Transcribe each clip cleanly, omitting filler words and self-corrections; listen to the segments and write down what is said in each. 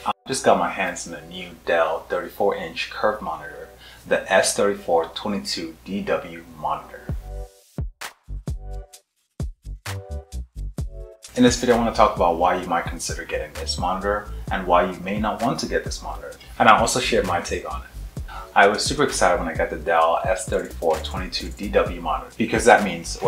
I just got my hands on a new Dell 34-inch curved monitor, the S3422DW monitor. In this video, I want to talk about why you might consider getting this monitor and why you may not want to get this monitor. And I'll also share my take on it. I was super excited when I got the Dell S3422DW monitor because that means,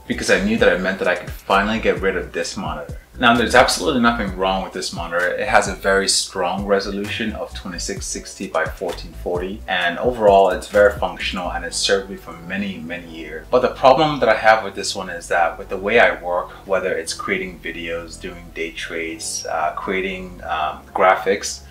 because I knew that it meant that I could finally get rid of this monitor. Now, there's absolutely nothing wrong with this monitor. It has a very strong resolution of 2660 by 1440, and overall it's very functional and it's served me for many years. But the problem that I have with this one is that with the way I work, whether it's creating videos, doing day trades, creating graphics,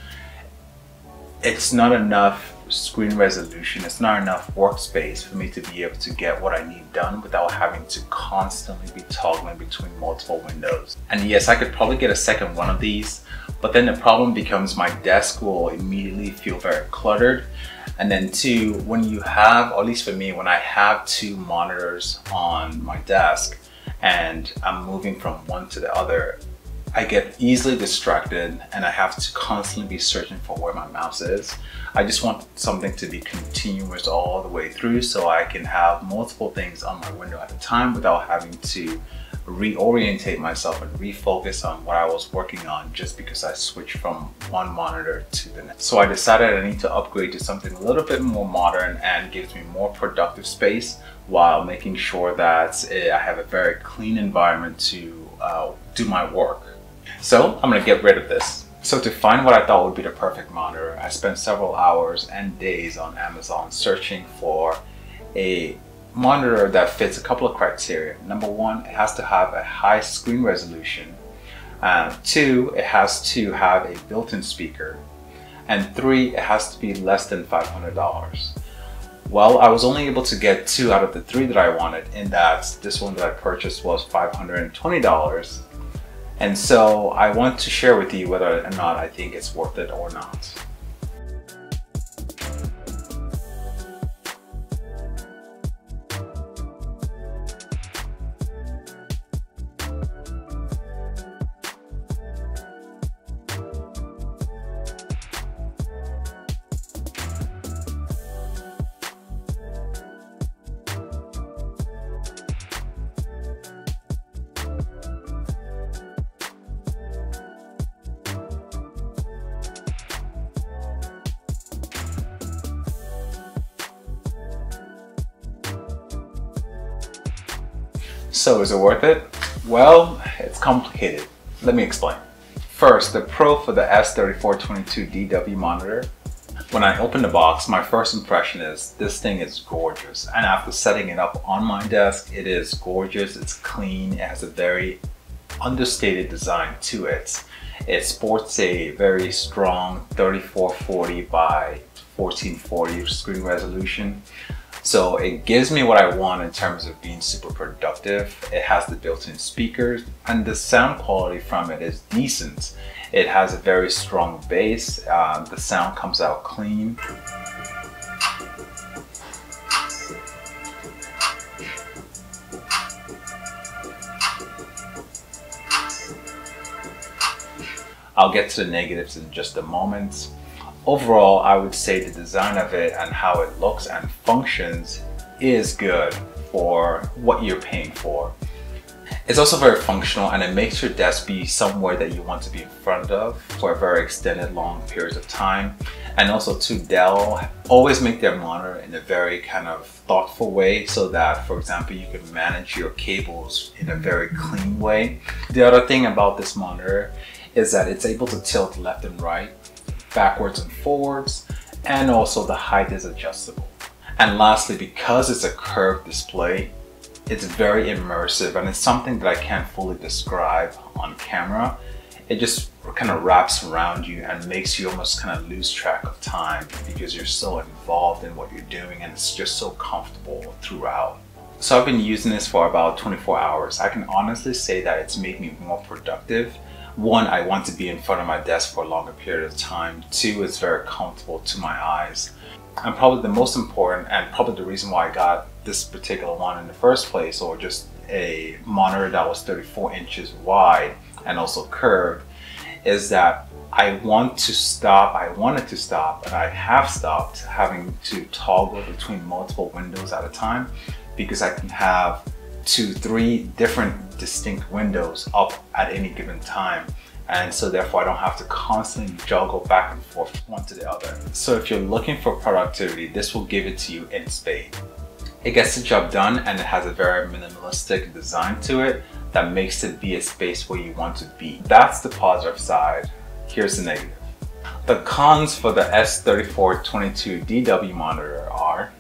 it's not enough screen resolution, it's not enough workspace for me to be able to get what I need done without having to constantly be toggling between multiple windows. And yes, I could probably get a second one of these, but then the problem becomes my desk will immediately feel very cluttered. And then two, when you have, or at least for me, when I have two monitors on my desk and I'm moving from one to the other, I get easily distracted and I have to constantly be searching for where my mouse is. I just want something to be continuous all the way through so I can have multiple things on my window at a time without having to reorientate myself and refocus on what I was working on just because I switched from one monitor to the next. So I decided I need to upgrade to something a little bit more modern and gives me more productive space while making sure that I have a very clean environment to do my work. So I'm gonna get rid of this. So to find what I thought would be the perfect monitor, I spent several hours and days on Amazon searching for a monitor that fits a couple of criteria. Number one, it has to have a high screen resolution. Two, it has to have a built-in speaker. And three, it has to be less than $500. Well, I was only able to get two out of the three that I wanted, in that this one that I purchased was $520. And so I want to share with you whether or not I think it's worth it or not. So is it worth it? Well, it's complicated. Let me explain. First, the pro for the S3422DW monitor. When I open the box, my first impression is this thing is gorgeous. And after setting it up on my desk, it is gorgeous, it's clean, it has a very understated design to it. It sports a very strong 3440 by 1440 screen resolution. So it gives me what I want in terms of being super productive. It has the built-in speakers and the sound quality from it is decent. It has a very strong bass. The sound comes out clean. I'll get to the negatives in just a moment. Overall, I would say the design of it and how it looks and functions is good for what you're paying for. It's also very functional and it makes your desk be somewhere that you want to be in front of for a very extended long periods of time. And also too, Dell always make their monitor in a very kind of thoughtful way so that, for example, you can manage your cables in a very clean way. The other thing about this monitor is that it's able to tilt left and right, backwards and forwards, and also the height is adjustable. And lastly, because it's a curved display, it's very immersive and it's something that I can't fully describe on camera. It just kind of wraps around you and makes you almost kind of lose track of time because you're so involved in what you're doing and it's just so comfortable throughout. So I've been using this for about 24 hours. I can honestly say that it's made me more productive. One, I want to be in front of my desk for a longer period of time. Two, it's very comfortable to my eyes. And probably the most important, and probably the reason why I got this particular one in the first place, or just a monitor that was 34 inches wide and also curved, is that I wanted to stop, and I have stopped having to toggle between multiple windows at a time, because I can have 2-3 different distinct windows up at any given time. And so therefore I don't have to constantly juggle back and forth one to the other. So if you're looking for productivity, this will give it to you in spades. It gets the job done, and it has a very minimalistic design to it that makes it be a space where you want to be. That's the positive side. Here's the negative. The cons for the S3422DW monitor are,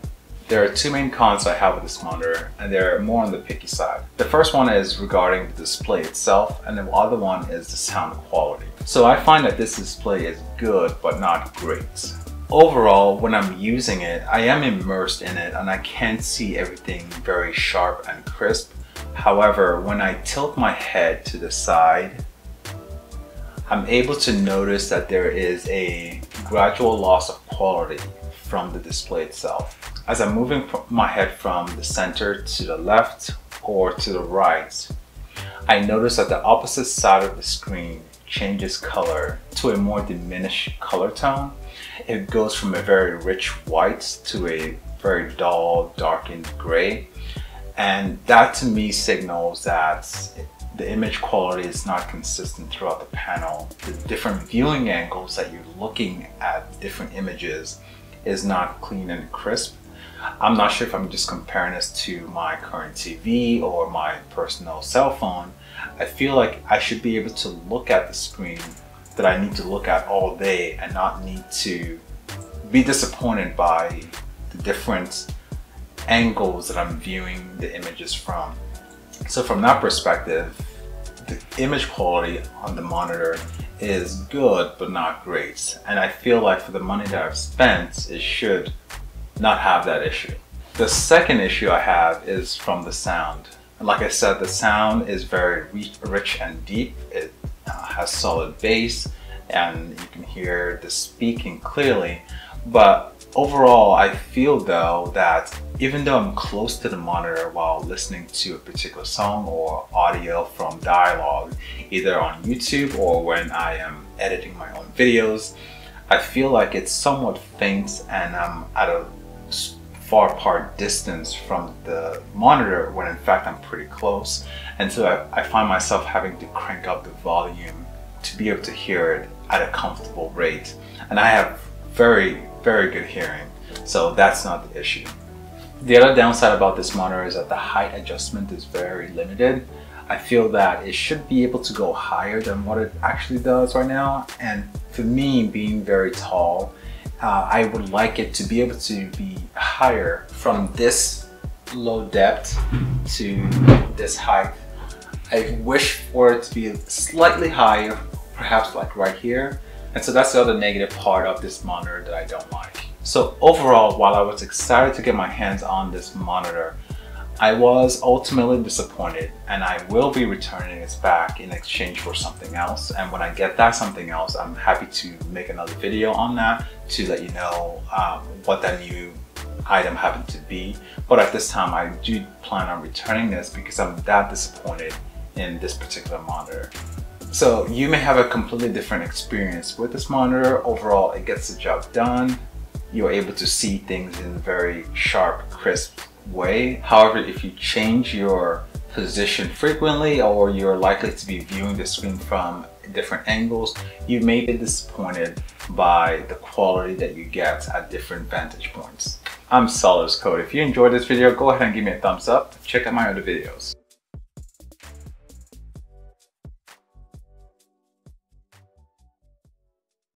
there are two main cons I have with this monitor, and they're more on the picky side. The first one is regarding the display itself, and the other one is the sound quality. So I find that this display is good, but not great. Overall, when I'm using it, I am immersed in it and I can see everything very sharp and crisp. However, when I tilt my head to the side, I'm able to notice that there is a gradual loss of quality from the display itself. As I'm moving my head from the center to the left or to the right, I notice that the opposite side of the screen changes color to a more diminished color tone. It goes from a very rich white to a very dull, darkened gray. And that to me signals that the image quality is not consistent throughout the panel. The different viewing angles that you're looking at different images is not clean and crisp. I'm not sure if I'm just comparing this to my current TV or my personal cell phone. I feel like I should be able to look at the screen that I need to look at all day and not need to be disappointed by the different angles that I'm viewing the images from. So from that perspective, the image quality on the monitor is good but not great. And I feel like for the money that I've spent, it should not have that issue. The second issue I have is from the sound. Like I said, the sound is very rich and deep. It has solid bass and you can hear the speaking clearly. But overall, I feel though that even though I'm close to the monitor while listening to a particular song or audio from dialogue, either on YouTube or when I am editing my own videos, I feel like it's somewhat faint and I'm at a far apart distance from the monitor when in fact I'm pretty close. And so I find myself having to crank up the volume to be able to hear it at a comfortable rate. And I have very good hearing, so that's not the issue. The other downside about this monitor is that the height adjustment is very limited. I feel that it should be able to go higher than what it actually does right now. And for me, being very tall, I would like it to be able to be higher from this low depth to this height. I wish for it to be slightly higher, perhaps like right here. And so that's the other negative part of this monitor that I don't like. So overall, while I was excited to get my hands on this monitor, I was ultimately disappointed, and I will be returning it back in exchange for something else. And when I get that something else, I'm happy to make another video on that to let you know what that new item happened to be. But at this time, I do plan on returning this because I'm that disappointed in this particular monitor. So you may have a completely different experience with this monitor. Overall, it gets the job done. You're able to see things in a very sharp, crisp way. However, if you change your position frequently or you're likely to be viewing the screen from different angles, you may be disappointed by the quality that you get at different vantage points. I'm Solid's Code. If you enjoyed this video, go ahead and give me a thumbs up. Check out my other videos.